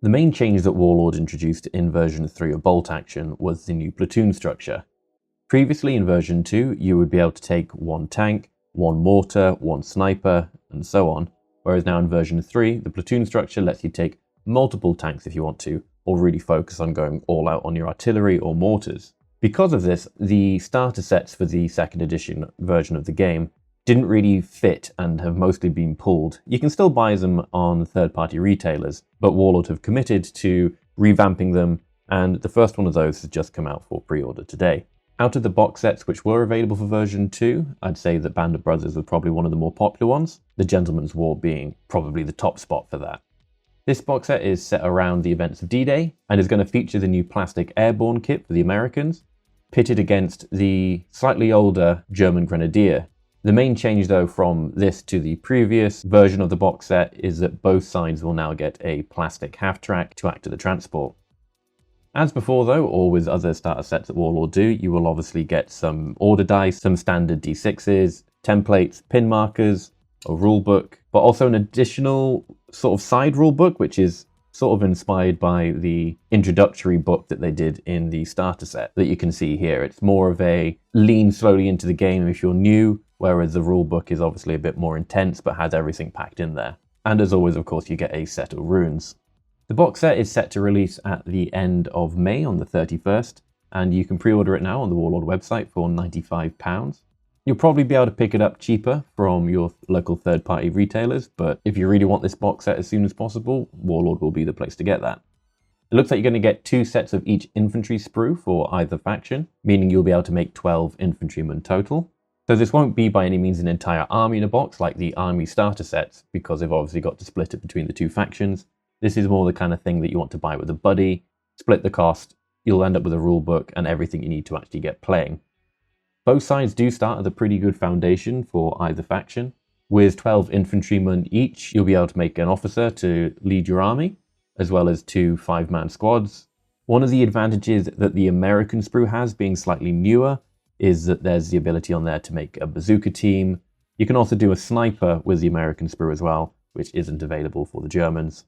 The main change that Warlord introduced in version 3 of Bolt Action was the new platoon structure. Previously in version 2, you would be able to take one tank, one mortar, one sniper, and so on, whereas now in version 3, the platoon structure lets you take multiple tanks if you want to, or really focus on going all out on your artillery or mortars. Because of this, the starter sets for the second edition version of the game didn't really fit and have mostly been pulled. You can still buy them on third-party retailers, but Warlord have committed to revamping them, and the first one of those has just come out for pre-order today. Out of the box sets which were available for version 2, I'd say that Band of Brothers was probably one of the more popular ones, the Gentleman's War being probably the top spot for that. This box set is set around the events of D-Day, and is going to feature the new plastic airborne kit for the Americans, pitted against the slightly older German Grenadier. The main change though from this to the previous version of the box set is that both sides will now get a plastic half-track to act as the transport. As before though, or with other starter sets that Warlord do, you will obviously get some order dice, some standard D6s, templates, pin markers, a rulebook, but also an additional sort of side rulebook, which is sort of inspired by the introductory book that they did in the starter set that you can see here. It's more of a lean slowly into the game if you're new, whereas the rulebook is obviously a bit more intense but has everything packed in there. And as always, of course, you get a set of runes. The box set is set to release at the end of May on the 31st, and you can pre-order it now on the Warlord website for £95. You'll probably be able to pick it up cheaper from your local third-party retailers, but if you really want this box set as soon as possible, Warlord will be the place to get that. It looks like you're going to get 2 sets of each infantry sprue for either faction, meaning you'll be able to make 12 infantrymen total. So this won't be by any means an entire army in a box like the army starter sets, because they've obviously got to split it between the 2 factions. This is more the kind of thing that you want to buy with a buddy, split the cost, you'll end up with a rule book and everything you need to actually get playing. Both sides do start at a pretty good foundation for either faction. With 12 infantrymen each, you'll be able to make an officer to lead your army, as well as 2 5-man squads. One of the advantages that the American sprue has, being slightly newer, is that there's the ability on there to make a bazooka team. You can also do a sniper with the American sprue as well, which isn't available for the Germans.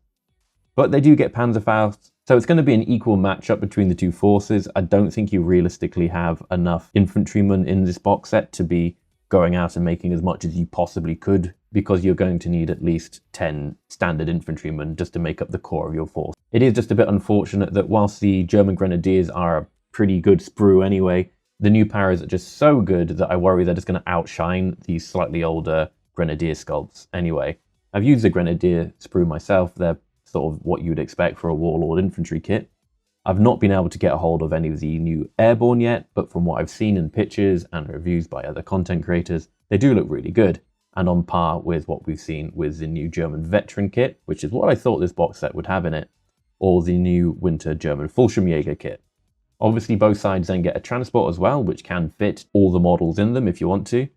But they do get Panzerfaust, so it's going to be an equal matchup between the 2 forces. I don't think you realistically have enough infantrymen in this box set to be going out and making as much as you possibly could, because you're going to need at least 10 standard infantrymen just to make up the core of your force. It is just a bit unfortunate that whilst the German Grenadiers are a pretty good sprue anyway, the new paras are just so good that I worry they're just going to outshine these slightly older Grenadier sculpts anyway. I've used the Grenadier sprue myself. They're sort of what you'd expect for a Warlord infantry kit. I've not been able to get a hold of any of the new airborne yet, but from what I've seen in pictures and reviews by other content creators, they do look really good, and on par with what we've seen with the new German veteran kit, which is what I thought this box set would have in it, or the new winter German Fallschirmjäger kit. Obviously both sides then get a transport as well, which can fit all the models in them if you want to.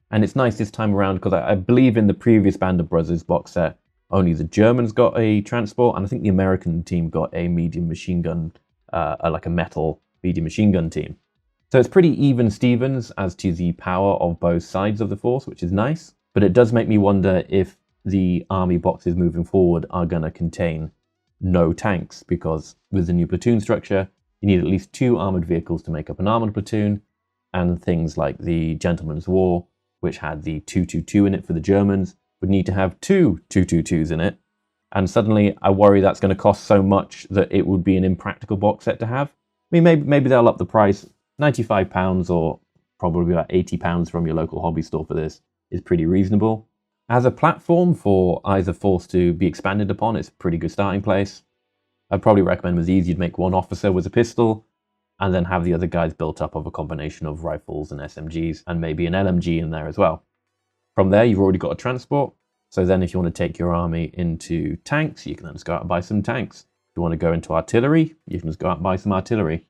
And it's nice this time around because I believe in the previous Band of Brothers box set, only the Germans got a transport, and I think the American team got a medium machine gun, like a metal medium machine gun team. So it's pretty even Stevens as to the power of both sides of the force, which is nice. But it does make me wonder if the army boxes moving forward are going to contain no tanks, because with the new platoon structure, you need at least 2 armoured vehicles to make up an armoured platoon, and things like the Gentleman's War, which had the 222 in it for the Germans, would need to have 2 222s in it. And suddenly I worry that's going to cost so much that it would be an impractical box set to have. I mean, maybe they'll up the price. £95 or probably about £80 from your local hobby store for this is pretty reasonable. As a platform for either force to be expanded upon, it's a pretty good starting place. I'd probably recommend with these you'd make one officer with a pistol, and then have the other guys built up of a combination of rifles and SMGs, and maybe an LMG in there as well. From there, you've already got a transport, so then if you want to take your army into tanks, you can then just go out and buy some tanks. If you want to go into artillery, you can just go out and buy some artillery.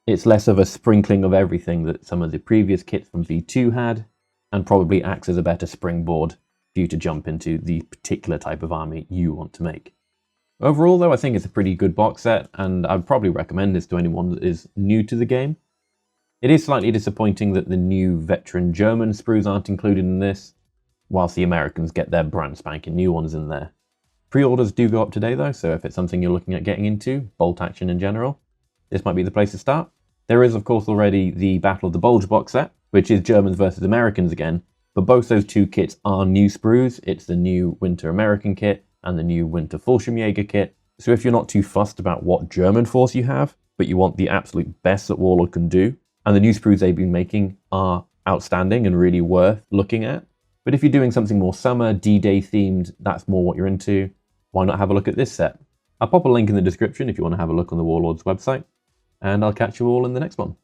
It's less of a sprinkling of everything that some of the previous kits from V2 had, and probably acts as a better springboard for you to jump into the particular type of army you want to make. Overall though, I think it's a pretty good box set, and I'd probably recommend this to anyone that is new to the game. It is slightly disappointing that the new veteran German sprues aren't included in this, whilst the Americans get their brand spanking new ones in there. Pre-orders do go up today though, so if it's something you're looking at getting into, bolt action in general, this might be the place to start. There is of course already the Battle of the Bulge box set, which is Germans versus Americans again, but both those two kits are new sprues. It's the new Winter American kit and the new Winter Fallschirmjäger kit. So if you're not too fussed about what German force you have, but you want the absolute best that Warlord can do, and the new sprues they've been making are outstanding and really worth looking at. But if you're doing something more summer, D-Day themed, that's more what you're into, why not have a look at this set? I'll pop a link in the description if you want to have a look on the Warlord's website, and I'll catch you all in the next one.